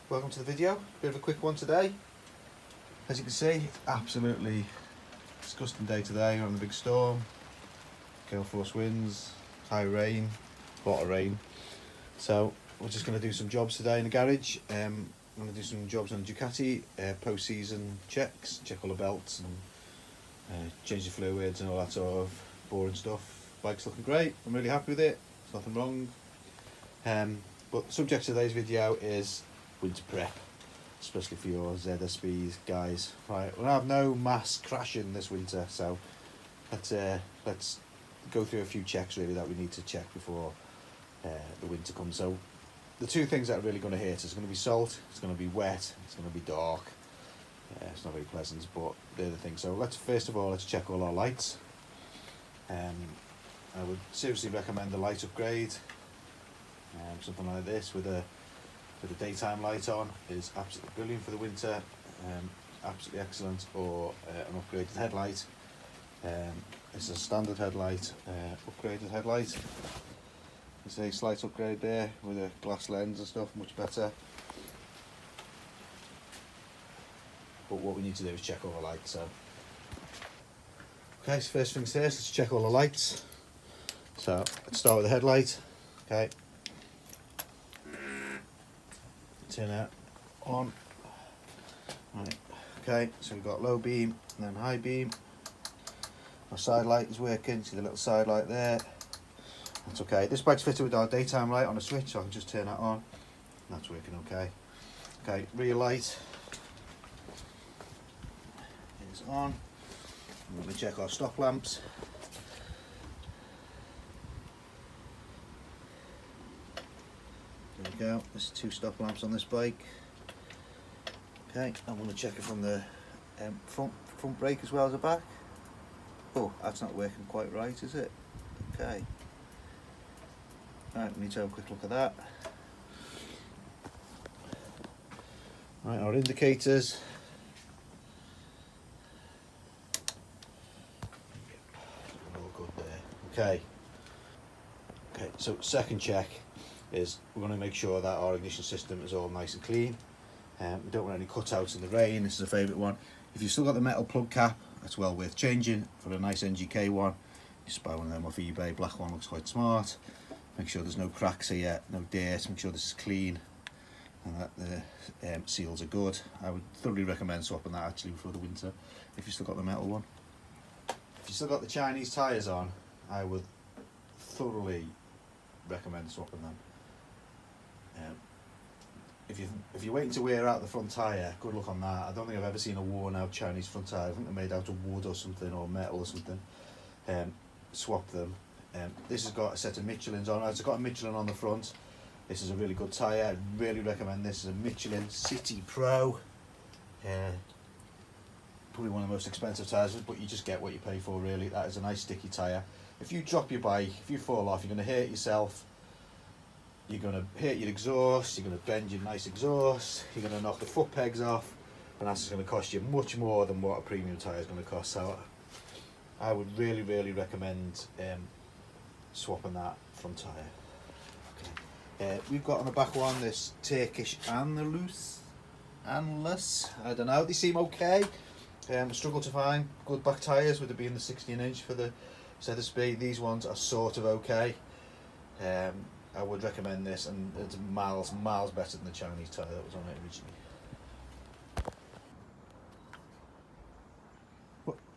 Welcome to the video. Bit of a quick one today. As you can see, absolutely disgusting day today. We're on a big storm, gale force winds, high rain, a lot of rain. So we're just going to do some jobs today in the garage. I'm going to do some jobs on Ducati, post-season checks, check all the belts and change the fluids and all that sort of boring stuff. Bike's looking great. I'm really happy with it. There's nothing wrong. But the subject of today's video is winter prep, especially for your ZSB guys. Right, we'll have no mass crashing this winter, so let's go through a few checks really that we need to check before the winter comes. So the two things that are really going to hit is going to be salt, it's going to be wet, it's going to be dark. It's not very pleasant, but they're the things. So first of all let's check all our lights. I would seriously recommend the light upgrade. Something like this with a daytime light on is absolutely brilliant for the winter, absolutely excellent. Or an upgraded headlight. It's a standard headlight, upgraded headlight. There's a slight upgrade there with a glass lens and stuff, much better. But what we need to do is check all the lights. So, okay, so first things first, let's check all the lights. So let's start with the headlight. Okay. Turn that on. Right. Okay, so we've got low beam and then high beam. Our side light is working. See the little side light there? That's okay. This bike's fitted with our daytime light on a switch, so I can just turn that on. That's working okay. Okay, rear light is on. We're going to check our stop lamps. There we go, there's two stop lamps on this bike. Okay, I'm going to check it from the front brake as well as the back. Oh, that's not working quite right, is it? Okay. Right, we need to have a quick look at that. Right, our indicators. All good there. Okay. Okay, so second check is we're going to make sure that our ignition system is all nice and clean. We don't want any cutouts in the rain. This is a favourite one. If you've still got the metal plug cap, that's well worth changing for a nice NGK one. You just buy one of them off eBay. Black one looks quite smart. Make sure there's no cracks here, no dirt. Make sure this is clean and that the seals are good. I would thoroughly recommend swapping that actually before the winter if you've still got the metal one. If you've still got the Chinese tyres on, I would thoroughly recommend swapping them. If you're waiting to wear out the front tyre, good luck on that. I don't think I've ever seen a worn out Chinese front tyre. I think they're made out of wood or something, or metal or something. Swap them. This has got a set of Michelins on. It's got a Michelin on the front. This is a really good tyre. I really recommend this. It's a Michelin City Pro. Probably one of the most expensive tyres, but you just get what you pay for really. That is a nice sticky tyre. If you drop your bike, if you fall off, you're going to hurt yourself. You're going to hurt your exhaust, you're going to bend your nice exhaust, you're going to knock the foot pegs off, and that's going to cost you much more than what a premium tyre is going to cost. So I would really recommend swapping that front tyre. Okay. We've got on the back one this Turkish Anlus. I don't know, they seem okay. Struggle to find good back tyres with it being the 16-inch for the ZSB. These ones are sort of okay. I would recommend this, and it's miles better than the Chinese tyre that was on it originally.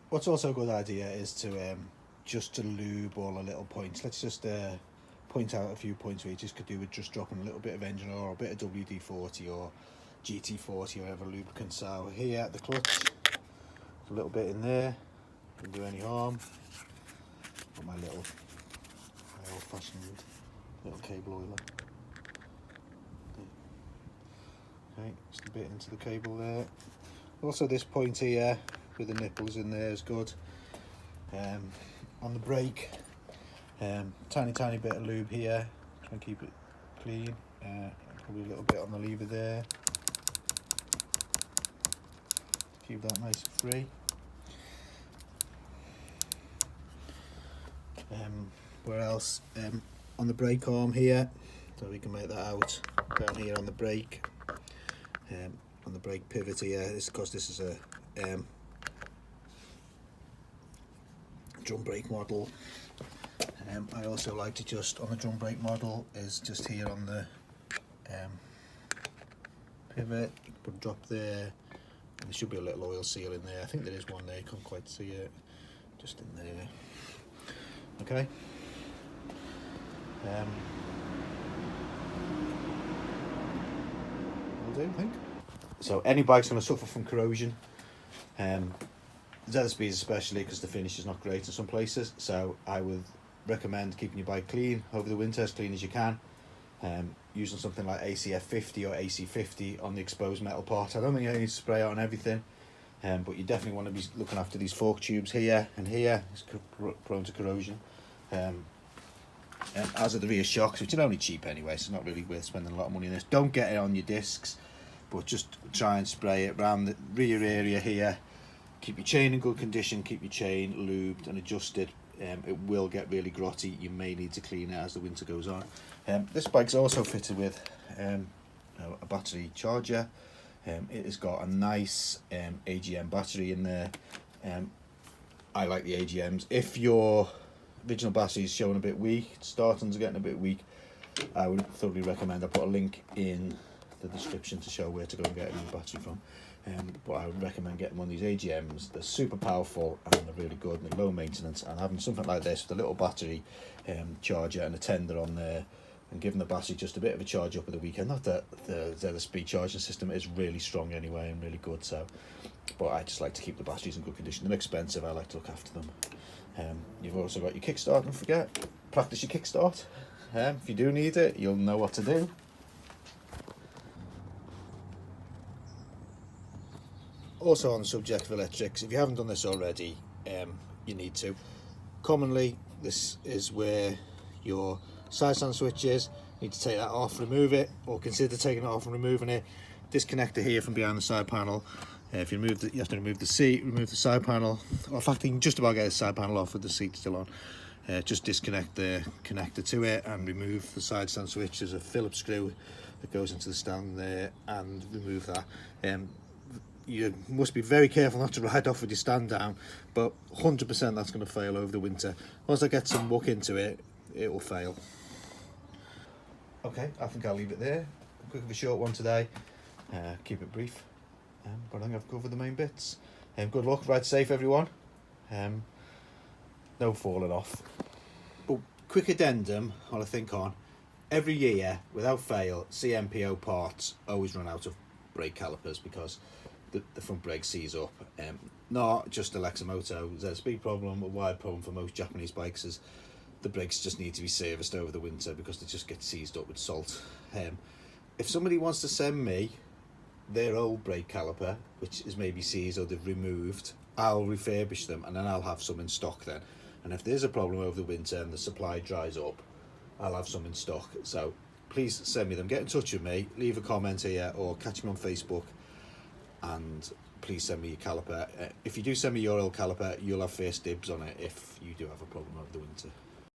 What's also a good idea is to just to lube all the little points. Let's just point out a few points where you just could do with just dropping a little bit of engine oil or a bit of WD-40 or GT40 or whatever lubricant. So here at the clutch, a little bit in there, doesn't do any harm. Got my old-fashioned little cable oiler. Okay, just a bit into the cable there. Also this point here with the nipples in there is good. On the brake, tiny bit of lube here, try and keep it clean. Probably a little bit on the lever there. Keep that nice and free. Where else? On the brake arm here, so we can make that out down here on the brake. on the brake pivot here. It's because this is a drum brake model. I also like to just, on the drum brake model, is just here on the pivot, you can put a drop there, and there should be a little oil seal in there. I think there is one there, you can't quite see it, just in there. Okay. Will do, I think. So any bike's going to suffer from corrosion. ZSBs especially, because the finish is not great in some places, so I would recommend keeping your bike clean over the winter, as clean as you can, using something like ACF 50 or AC 50 on the exposed metal part. I don't think you need to spray it on everything, but you definitely want to be looking after these fork tubes here and here. It's prone to corrosion, as are the rear shocks, which are only cheap anyway, so it's not really worth spending a lot of money on this. Don't get it on your discs, but just try and spray it around the rear area here. Keep your chain in good condition, keep your chain lubed and adjusted. It will get really grotty, you may need to clean it as the winter goes on. This bike's also fitted with a battery charger. It has got a nice AGM battery in there. I like the AGMs. If your original battery is showing a bit weak, startings are getting a bit weak, I would thoroughly recommend, I put a link in the description to show where to go and get a new battery from. But I would recommend getting one of these AGMs. They're super powerful and they're really good and they're low maintenance, and having something like this with a little battery charger and a tender on there, and giving the battery just a bit of a charge up at the weekend. Not that the ZSB charging system is really strong anyway and really good, so, but I just like to keep the batteries in good condition. They're expensive, I like to look after them. You've also got your kickstart, don't forget, practice your kickstart. If you do need it, you'll know what to do. Also, on the subject of electrics, if you haven't done this already, you need to. Commonly, this is where your side stand switch is. You need to take that off, remove it, or consider taking it off and removing it. Disconnector here from behind the side panel. If you remove you have to remove the seat, remove the side panel. Or in fact, you can just about get the side panel off with the seat still on. Just disconnect the connector to it and remove the side stand switch. There's a Phillips screw that goes into the stand there, and remove that. You must be very careful not to ride off with your stand down, but 100% that's going to fail over the winter. Once I get some muck into it, it will fail. Okay, I think I'll leave it there. Quick of a short one today. Keep it brief, but I think I've covered the main bits. Good luck, ride safe everyone. No falling off. But quick addendum while I think on. Every year, without fail, CMPO parts always run out of brake calipers because the front brake seize up. Not just a Lexmoto ZSB problem, a wide problem for most Japanese bikes is the brakes just need to be serviced over the winter because they just get seized up with salt. If somebody wants to send me their old brake caliper, which is maybe seized or they've removed, I'll refurbish them and then I'll have some in stock then. And if there's a problem over the winter and the supply dries up, I'll have some in stock. So please send me them. Get in touch with me, leave a comment here or catch me on Facebook, and please send me your caliper. If you do send me your old caliper, you'll have first dibs on it if you do have a problem over the winter.